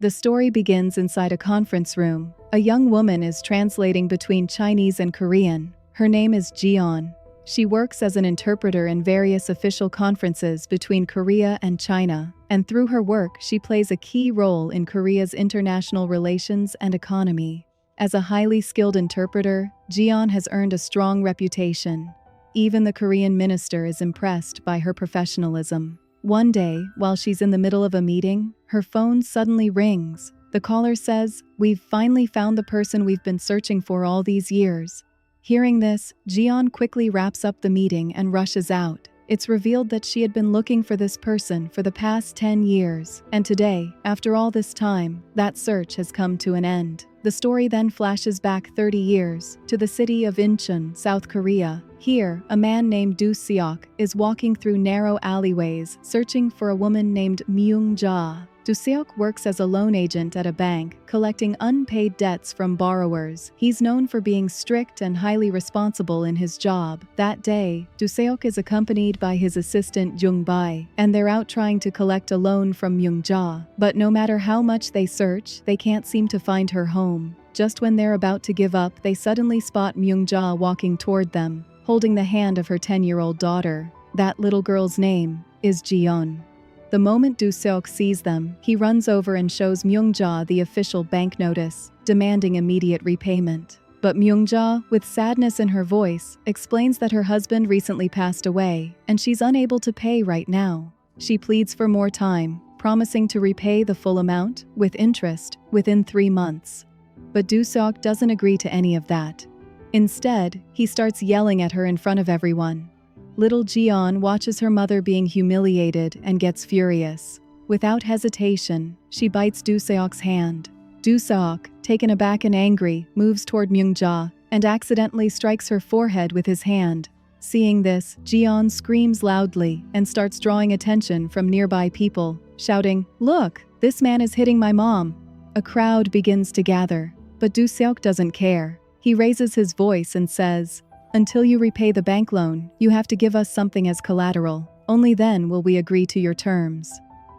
The story begins inside a conference room. A young woman is translating between Chinese and Korean. Her name is Jeon. She works as an interpreter in various official conferences between Korea and China, and through her work she plays a key role in Korea's international relations and economy. As a highly skilled interpreter, Jeon has earned a strong reputation. Even the Korean minister is impressed by her professionalism. One day, while she's in the middle of a meeting, her phone suddenly rings. The caller says, "We've finally found the person we've been searching for all these years." Hearing this, Jeon quickly wraps up the meeting and rushes out. It's revealed that she had been looking for this person for the past 10 years, and today, after all this time, that search has come to an end. The story then flashes back 30 years, to the city of Incheon, South Korea. Here, a man named Doo-seok is walking through narrow alleyways searching for a woman named Myung-ja. Doo-seok works as a loan agent at a bank, collecting unpaid debts from borrowers. He's known for being strict and highly responsible in his job. That day, Doo-seok is accompanied by his assistant Jong-bae, and they're out trying to collect a loan from Myung-ja. But no matter how much they search, they can't seem to find her home. Just when they're about to give up, they suddenly spot Myung-ja walking toward them, holding the hand of her 10-year-old daughter. That little girl's name is Jeon. The moment Doo-seok sees them, he runs over and shows Myung-ja the official bank notice, demanding immediate repayment. But Myung-ja, with sadness in her voice, explains that her husband recently passed away, and she's unable to pay right now. She pleads for more time, promising to repay the full amount, with interest, within 3 months. But Doo-seok doesn't agree to any of that. Instead, he starts yelling at her in front of everyone. Little Jeon watches her mother being humiliated and gets furious. Without hesitation, she bites Doo-seok's hand. Doo-seok, taken aback and angry, moves toward Myung-ja and accidentally strikes her forehead with his hand. Seeing this, Jeon screams loudly and starts drawing attention from nearby people, shouting, "Look, this man is hitting my mom." A crowd begins to gather, but Doo-seok doesn't care. He raises his voice and says, "Until you repay the bank loan, you have to give us something as collateral. Only then will we agree to your terms."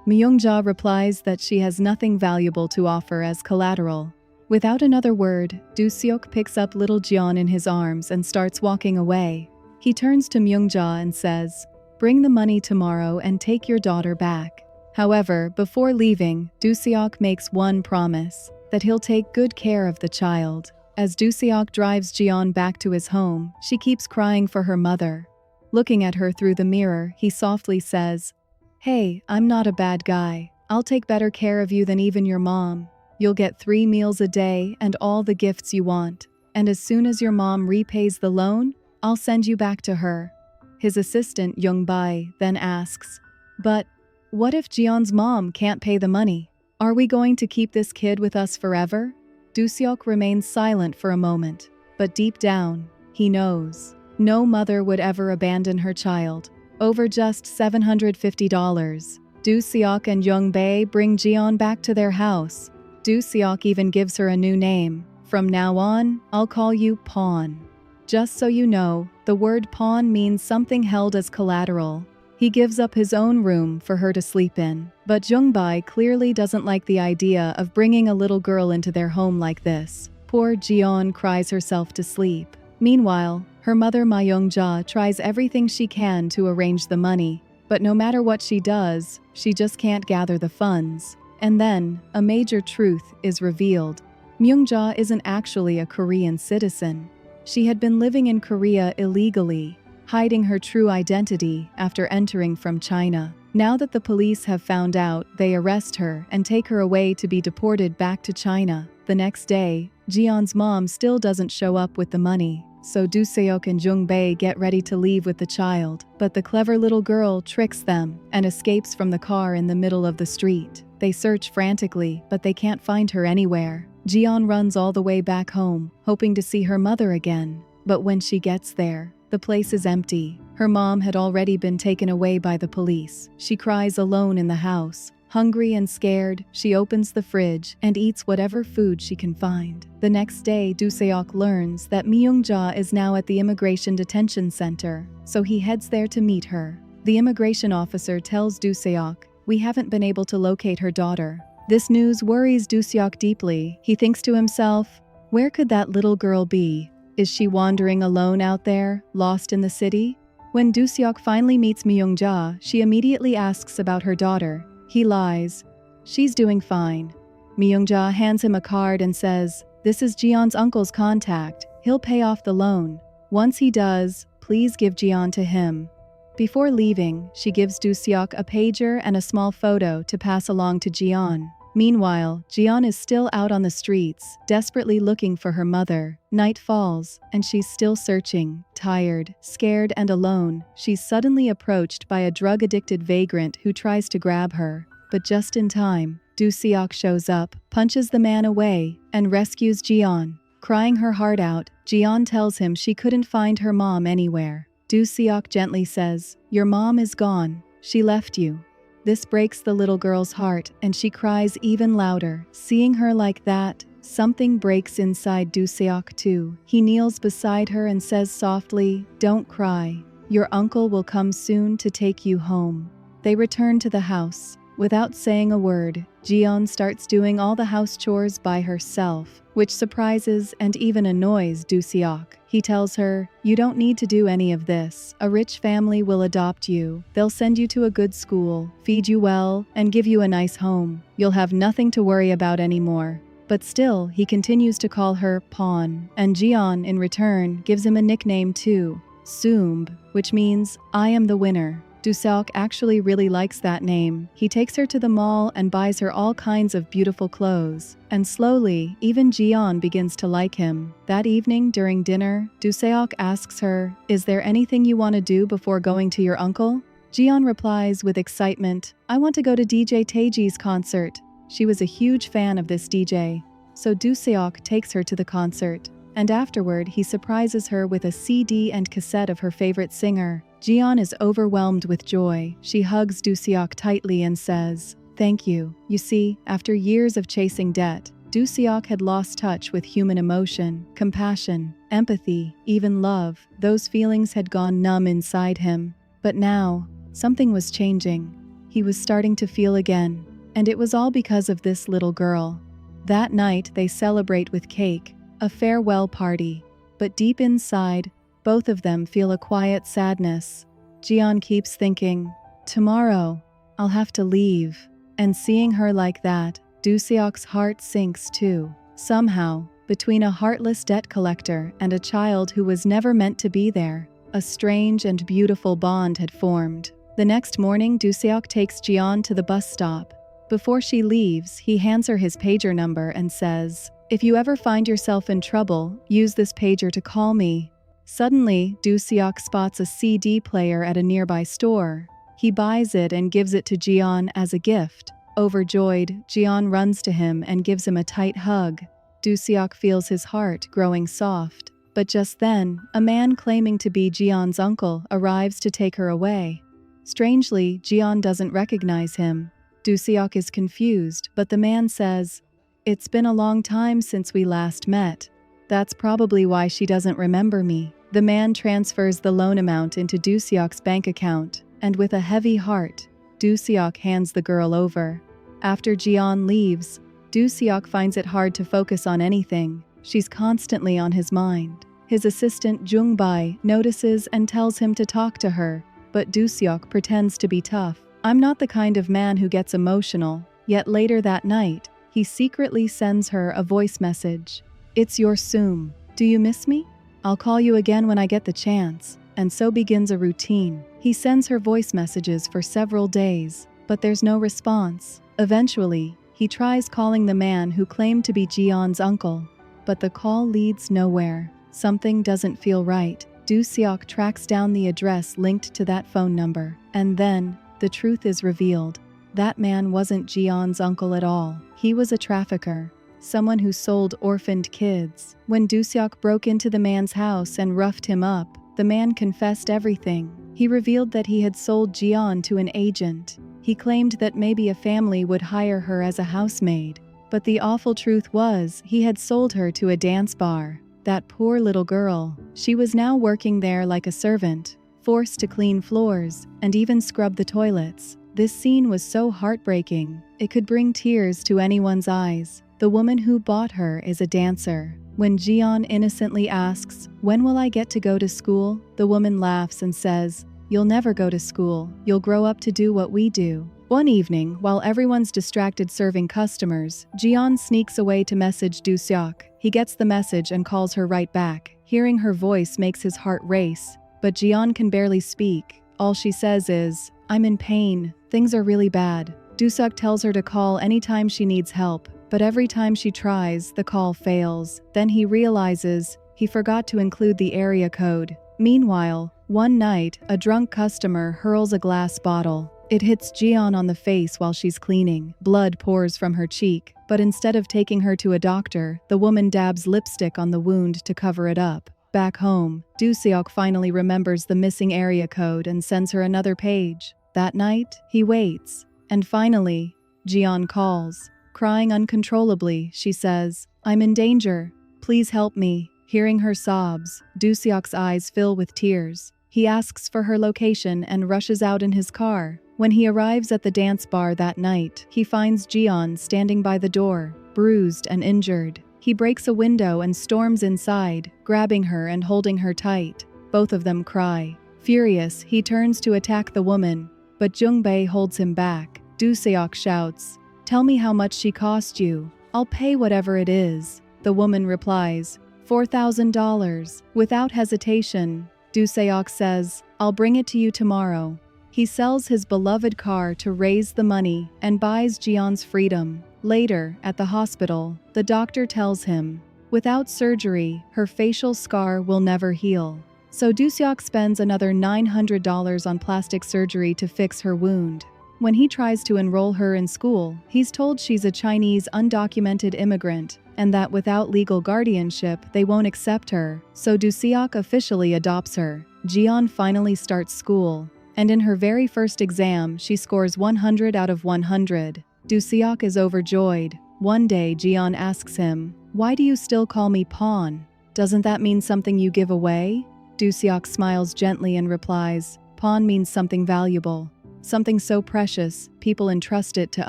Myung-ja replies that she has nothing valuable to offer as collateral. Without another word, Doo-seok picks up little Jeon in his arms and starts walking away. He turns to Myung-ja and says, "Bring the money tomorrow and take your daughter back." However, before leaving, Doo-seok makes one promise, that he'll take good care of the child. As Doo-seok drives Jeon back to his home, she keeps crying for her mother. Looking at her through the mirror, he softly says, "Hey, I'm not a bad guy. I'll take better care of you than even your mom. You'll get 3 meals a day and all the gifts you want. And as soon as your mom repays the loan, I'll send you back to her." His assistant, Jong-bae, then asks, "But what if Jeon's mom can't pay the money? Are we going to keep this kid with us forever?" Doo-seok remains silent for a moment, but deep down, he knows. No mother would ever abandon her child. Over just $750, Doo-seok and Jong-bae bring Jeon back to their house. Doo-seok even gives her a new name. "From now on, I'll call you Pawn." Just so you know, the word pawn means something held as collateral. He gives up his own room for her to sleep in, but Jong-bae clearly doesn't like the idea of bringing a little girl into their home like this. Poor Jeon cries herself to sleep. Meanwhile, her mother Myung-ja tries everything she can to arrange the money, but no matter what she does, she just can't gather the funds. And then, a major truth is revealed. Myung-ja isn't actually a Korean citizen. She had been living in Korea illegally, hiding her true identity after entering from China. Now that the police have found out, they arrest her and take her away to be deported back to China. The next day, Jeon's mom still doesn't show up with the money, so Doo-seok and Jong-bae get ready to leave with the child. But the clever little girl tricks them and escapes from the car in the middle of the street. They search frantically, but they can't find her anywhere. Jeon runs all the way back home, hoping to see her mother again. But when she gets there, the place is empty. Her mom had already been taken away by the police. She cries alone in the house. Hungry and scared, she opens the fridge and eats whatever food she can find. The next day, Doo-seok learns that Myung-ja is now at the immigration detention center, so he heads there to meet her. The immigration officer tells Doo-seok, "We haven't been able to locate her daughter. This news worries Doo-seok deeply. He thinks to himself, where could that little girl be? Is she wandering alone out there, lost in the city? When Doo-seok finally meets Myung-ja, she immediately asks about her daughter. He lies. She's doing fine. Myung-ja hands him a card and says, this is Jeon's uncle's contact. He'll pay off the loan. Once he does, please give Jeon to him. Before leaving, she gives Doo-seok a pager and a small photo to pass along to Jeon. Meanwhile, Jeon is still out on the streets, desperately looking for her mother. Night falls, and she's still searching. Tired, scared, and alone, she's suddenly approached by a drug-addicted vagrant who tries to grab her. But just in time, Doo-seok shows up, punches the man away, and rescues Jeon. Crying her heart out, Jeon tells him she couldn't find her mom anywhere. Doo-seok gently says, your mom is gone. She left you. This breaks the little girl's heart, and she cries even louder. Seeing her like that, something breaks inside Doo-seok too. He kneels beside her and says softly, don't cry. Your uncle will come soon to take you home. They return to the house. Without saying a word, Jeon starts doing all the house chores by herself, which surprises and even annoys Doo-seok. He tells her, you don't need to do any of this. A rich family will adopt you. They'll send you to a good school, feed you well, and give you a nice home. You'll have nothing to worry about anymore. But still, he continues to call her Pawn, and Jeon, in return, gives him a nickname too, Soomb, which means, I am the winner. Doo-seok actually really likes that name. He takes her to the mall and buys her all kinds of beautiful clothes. And slowly, even Jeon begins to like him. That evening, during dinner, Doo-seok asks her, is there anything you want to do before going to your uncle? Jeon replies with excitement, I want to go to DJ Taeji's concert. She was a huge fan of this DJ. So Doo-seok takes her to the concert. And afterward, he surprises her with a CD and cassette of her favorite singer. Jeon is overwhelmed with joy. She hugs Doo-seok tightly and says, thank you. You see, after years of chasing debt, Doo-seok had lost touch with human emotion, compassion, empathy, even love. Those feelings had gone numb inside him. But now, something was changing. He was starting to feel again. And it was all because of this little girl. That night, they celebrate with cake, a farewell party. But deep inside, both of them feel a quiet sadness. Jeon keeps thinking, tomorrow, I'll have to leave. And seeing her like that, Doo-seok's heart sinks too. Somehow, between a heartless debt collector and a child who was never meant to be there, a strange and beautiful bond had formed. The next morning, Doo-seok takes Jeon to the bus stop. Before she leaves, he hands her his pager number and says, if you ever find yourself in trouble, use this pager to call me. Suddenly, Doo-seok spots a CD player at a nearby store. He buys it and gives it to Jeon as a gift. Overjoyed, Jeon runs to him and gives him a tight hug. Doo-seok feels his heart growing soft. But just then, a man claiming to be Jeon's uncle arrives to take her away. Strangely, Jeon doesn't recognize him. Doo-seok is confused, but the man says, it's been a long time since we last met. That's probably why she doesn't remember me. The man transfers the loan amount into Doo-seok's bank account, and with a heavy heart, Doo-seok hands the girl over. After Jeon leaves, Doo-seok finds it hard to focus on anything. She's constantly on his mind. His assistant Jong-bae notices and tells him to talk to her, but Doo-seok pretends to be tough. I'm not the kind of man who gets emotional, yet later that night, he secretly sends her a voice message. It's your Soom. Do you miss me? I'll call you again when I get the chance. And so begins a routine. He sends her voice messages for several days, but there's no response. Eventually, he tries calling the man who claimed to be Jeon's uncle, but the call leads nowhere. Something doesn't feel right. Doo-seok tracks down the address linked to that phone number, and then, the truth is revealed. That man wasn't Jeon's uncle at all. He was a trafficker, someone who sold orphaned kids. When Doo-seok broke into the man's house and roughed him up, the man confessed everything. He revealed that he had sold Jeon to an agent. He claimed that maybe a family would hire her as a housemaid. But the awful truth was, he had sold her to a dance bar. That poor little girl. She was now working there like a servant, forced to clean floors and even scrub the toilets. This scene was so heartbreaking, it could bring tears to anyone's eyes. The woman who bought her is a dancer. When Jian innocently asks, "When will I get to go to school?" the woman laughs and says, "You'll never go to school. You'll grow up to do what we do." One evening, while everyone's distracted serving customers, Jian sneaks away to message Doo-seok. He gets the message and calls her right back. Hearing her voice makes his heart race, but Jian can barely speak. All she says is, "I'm in pain. Things are really bad." Doo-seok tells her to call anytime she needs help, but every time she tries, the call fails. Then he realizes he forgot to include the area code. Meanwhile, one night, a drunk customer hurls a glass bottle. It hits Jian on the face while she's cleaning. Blood pours from her cheek, but instead of taking her to a doctor, the woman dabs lipstick on the wound to cover it up. Back home, Doo-seok finally remembers the missing area code and sends her another page. That night, he waits. And finally, Jian calls. Crying uncontrollably, she says, "I'm in danger. Please help me." Hearing her sobs, Doo-seok's eyes fill with tears. He asks for her location and rushes out in his car. When he arrives at the dance bar that night, he finds Jian standing by the door, bruised and injured. He breaks a window and storms inside, grabbing her and holding her tight. Both of them cry. Furious, he turns to attack the woman, but Jong-bae holds him back. Doo-seok shouts, "Tell me how much she cost you. I'll pay whatever it is." The woman replies, $4,000. Without hesitation, Doo-seok says, "I'll bring it to you tomorrow." He sells his beloved car to raise the money and buys Jian's freedom. Later, at the hospital, the doctor tells him, without surgery, her facial scar will never heal. So Doo-seok spends another $900 on plastic surgery to fix her wound. When he tries to enroll her in school, he's told she's a Chinese undocumented immigrant and that without legal guardianship, they won't accept her. So Doo-seok officially adopts her. Jian finally starts school, and in her very first exam, she scores 100 out of 100. Doo-seok is overjoyed. One day, Jian asks him, "Why do you still call me pawn? Doesn't that mean something you give away?" Doo-seok smiles gently and replies, "Pawn means something valuable. Something so precious, people entrust it to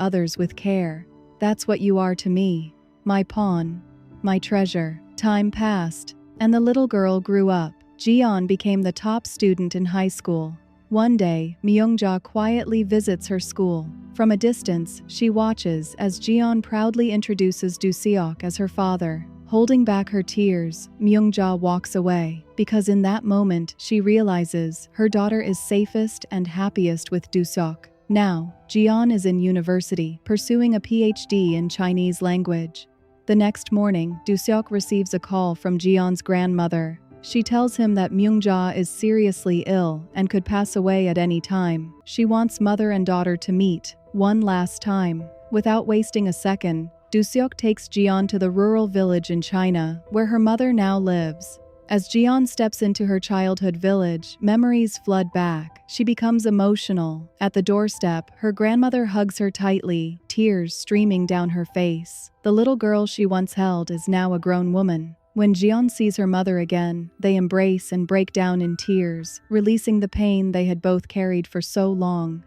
others with care. That's what you are to me. My pawn. My treasure." Time passed, and the little girl grew up. Jian became the top student in high school. One day, Myung-ja quietly visits her school. From a distance, she watches as Jian proudly introduces Doo-seok as her father. Holding back her tears, Myung-ja walks away, because in that moment she realizes her daughter is safest and happiest with Doo-seok. Now, Jian is in university, pursuing a PhD in Chinese language. The next morning, Doo-seok receives a call from Jian's grandmother. She tells him that Myung-ja is seriously ill and could pass away at any time. She wants mother and daughter to meet one last time. Without wasting a second, Doo-seok takes Jian to the rural village in China, where her mother now lives. As Jian steps into her childhood village, memories flood back. She becomes emotional. At the doorstep, her grandmother hugs her tightly, tears streaming down her face. The little girl she once held is now a grown woman. When Jian sees her mother again, they embrace and break down in tears, releasing the pain they had both carried for so long.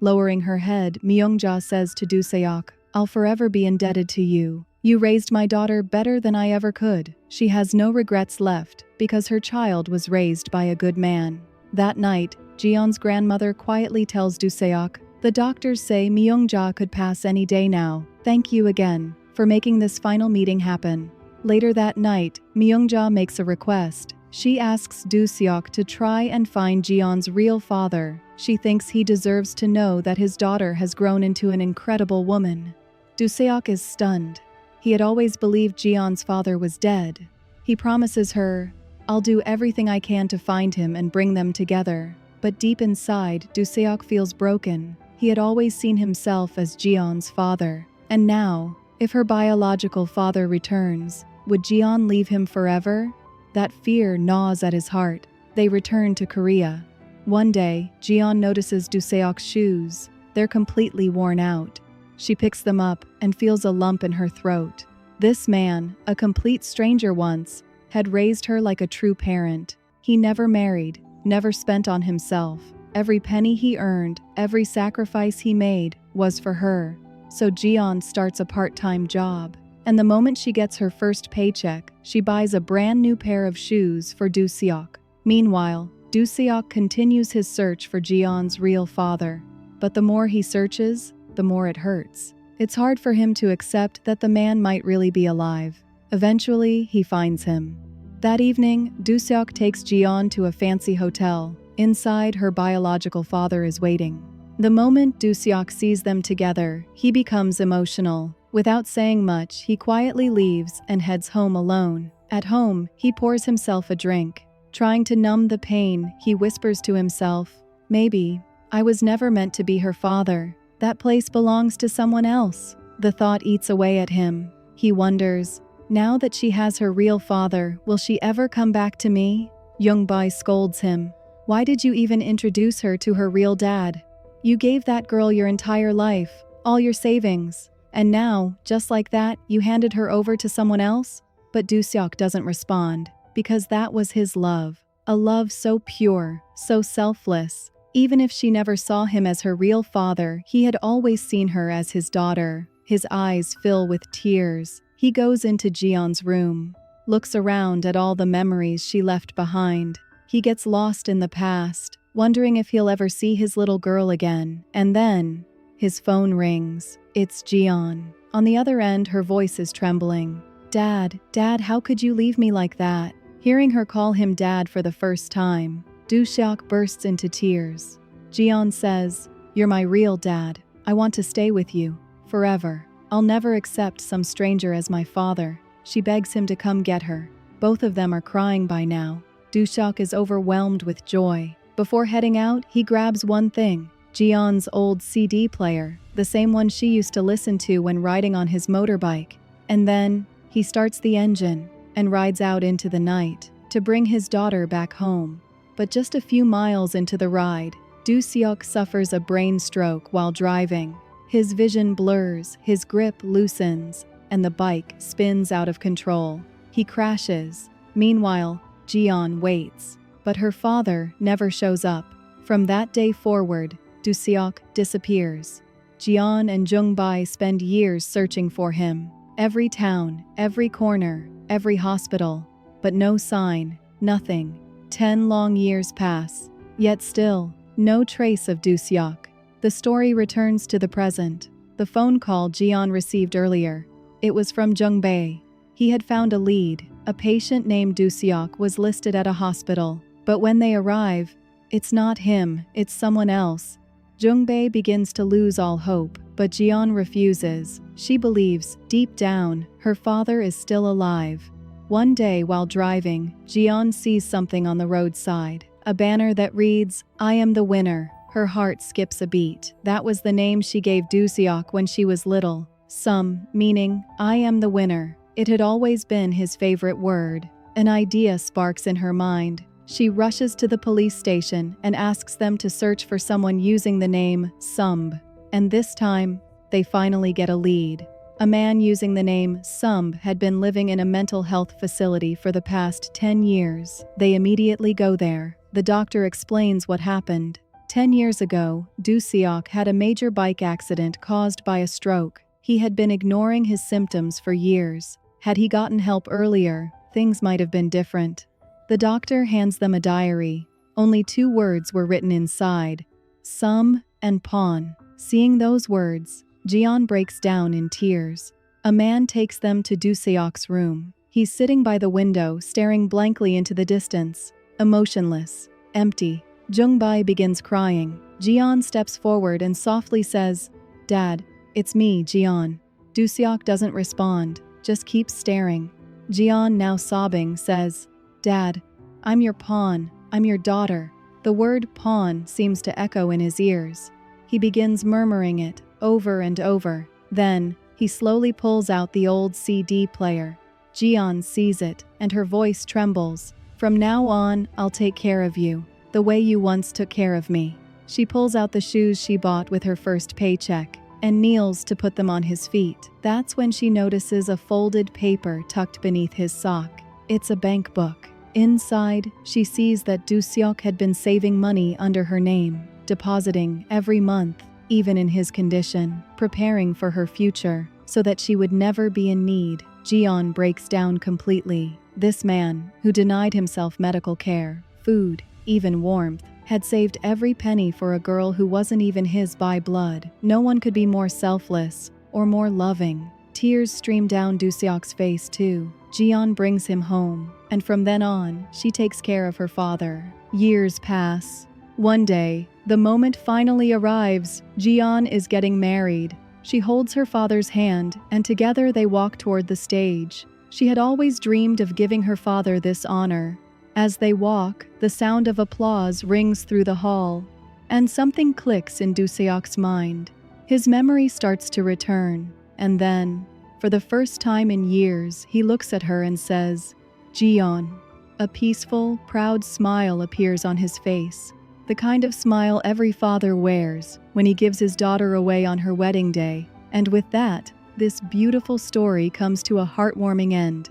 Lowering her head, Myung-ja says to Doo-seok, "I'll forever be indebted to you. You raised my daughter better than I ever could." She has no regrets left, because her child was raised by a good man. That night, Jian's grandmother quietly tells Doo-seok, "The doctors say Myung-ja could pass any day now. Thank you again for making this final meeting happen." Later that night, Myung-ja makes a request. She asks Doo-seok to try and find Jian's real father. She thinks he deserves to know that his daughter has grown into an incredible woman. Doo-seok is stunned. He had always believed Jian's father was dead. He promises her, "I'll do everything I can to find him and bring them together." But deep inside, Doo-seok feels broken. He had always seen himself as Jian's father. And now, if her biological father returns, would Jian leave him forever? That fear gnaws at his heart. They return to Korea. One day, Jian notices Doo-seok's shoes. They're completely worn out. She picks them up and feels a lump in her throat. This man, a complete stranger once, had raised her like a true parent. He never married, never spent on himself. Every penny he earned, every sacrifice he made, was for her. So Ji-yeon starts a part-time job. And the moment she gets her first paycheck, she buys a brand new pair of shoes for Doo-seok. Meanwhile, Doo-seok continues his search for Ji-yeon's real father. But the more he searches, the more it hurts. It's hard for him to accept that the man might really be alive. Eventually, he finds him. That evening, Doo-seok takes Ji-yeon to a fancy hotel. Inside, her biological father is waiting. The moment Doo-seok sees them together, he becomes emotional. Without saying much, he quietly leaves and heads home alone. At home, he pours himself a drink. Trying to numb the pain, he whispers to himself, "Maybe I was never meant to be her father. That place belongs to someone else." The thought eats away at him. He wonders, now that she has her real father, will she ever come back to me? Jong-bae scolds him. "Why did you even introduce her to her real dad? You gave that girl your entire life, all your savings, and now, just like that, you handed her over to someone else?" But Doo-seok doesn't respond, because that was his love. A love so pure, so selfless. Even if she never saw him as her real father, he had always seen her as his daughter. His eyes fill with tears. He goes into Ji-yeon's room, looks around at all the memories she left behind. He gets lost in the past, wondering if he'll ever see his little girl again. And then, his phone rings. It's Ji-yeon. On the other end, her voice is trembling. Dad, how could you leave me like that?" Hearing her call him dad for the first time, Doo-seok bursts into tears. Ji-yeon says, "You're my real dad. I want to stay with you, forever. I'll never accept some stranger as my father." She begs him to come get her. Both of them are crying by now. Doo-seok is overwhelmed with joy. Before heading out, he grabs one thing, Ji-yeon's old CD player, the same one she used to listen to when riding on his motorbike. And then, he starts the engine and rides out into the night to bring his daughter back home. But just a few miles into the ride, Doo-seok suffers a brain stroke while driving. His vision blurs, his grip loosens, and the bike spins out of control. He crashes. Meanwhile, Ji-yeon waits. But her father never shows up. From that day forward, Doo-seok disappears. Ji-yeon and Jong-bae spend years searching for him. Every town, every corner, every hospital. But no sign, nothing. 10 long years pass. Yet still, no trace of Doo-seok. The story returns to the present. The phone call Ji-yeon received earlier. It was from Jong-bae. He had found a lead. A patient named Doo-seok was listed at a hospital. But when they arrive, it's not him, it's someone else. Jong-bae begins to lose all hope, but Ji-yeon refuses. She believes, deep down, her father is still alive. One day while driving, Ji-yeon sees something on the roadside. A banner that reads, "I am the winner." Her heart skips a beat. That was the name she gave Doo-seok when she was little. Sum, meaning, "I am the winner." It had always been his favorite word. An idea sparks in her mind. She rushes to the police station and asks them to search for someone using the name Sumb. And this time, they finally get a lead. A man using the name Sumb had been living in a mental health facility for the past 10 years. They immediately go there. The doctor explains what happened. 10 years ago, Doo-seok had a major bike accident caused by a stroke. He had been ignoring his symptoms for years. Had he gotten help earlier, things might have been different. The doctor hands them a diary. Only 2 words were written inside, Sum and Pawn. Seeing those words, Ji-yeon breaks down in tears. A man takes them to Doo-seok's room. He's sitting by the window, staring blankly into the distance, emotionless, empty. Jong-bae begins crying. Ji-yeon steps forward and softly says, "Dad, it's me, Ji-yeon." Doo-seok doesn't respond, just keeps staring. Ji-yeon, now sobbing, says, "Dad, I'm your pawn. I'm your daughter." The word pawn seems to echo in his ears. He begins murmuring it over and over. Then, he slowly pulls out the old CD player. Ji-yeon sees it, and her voice trembles. "From now on, I'll take care of you, the way you once took care of me." She pulls out the shoes she bought with her first paycheck and kneels to put them on his feet. That's when she notices a folded paper tucked beneath his sock. It's a bank book. Inside, she sees that Doo-seok had been saving money under her name, depositing every month, even in his condition, preparing for her future, so that she would never be in need. Jeon breaks down completely. This man, who denied himself medical care, food, even warmth, had saved every penny for a girl who wasn't even his by blood. No one could be more selfless or more loving. Tears stream down Doo-seok's face too. Jeon brings him home, and from then on, she takes care of her father. Years pass. One day, the moment finally arrives. Jeon is getting married. She holds her father's hand, and together they walk toward the stage. She had always dreamed of giving her father this honor. As they walk, the sound of applause rings through the hall, and something clicks in Doo-seok's mind. His memory starts to return, and then, for the first time in years, he looks at her and says, "Jeon." A peaceful, proud smile appears on his face, the kind of smile every father wears when he gives his daughter away on her wedding day. And with that, this beautiful story comes to a heartwarming end.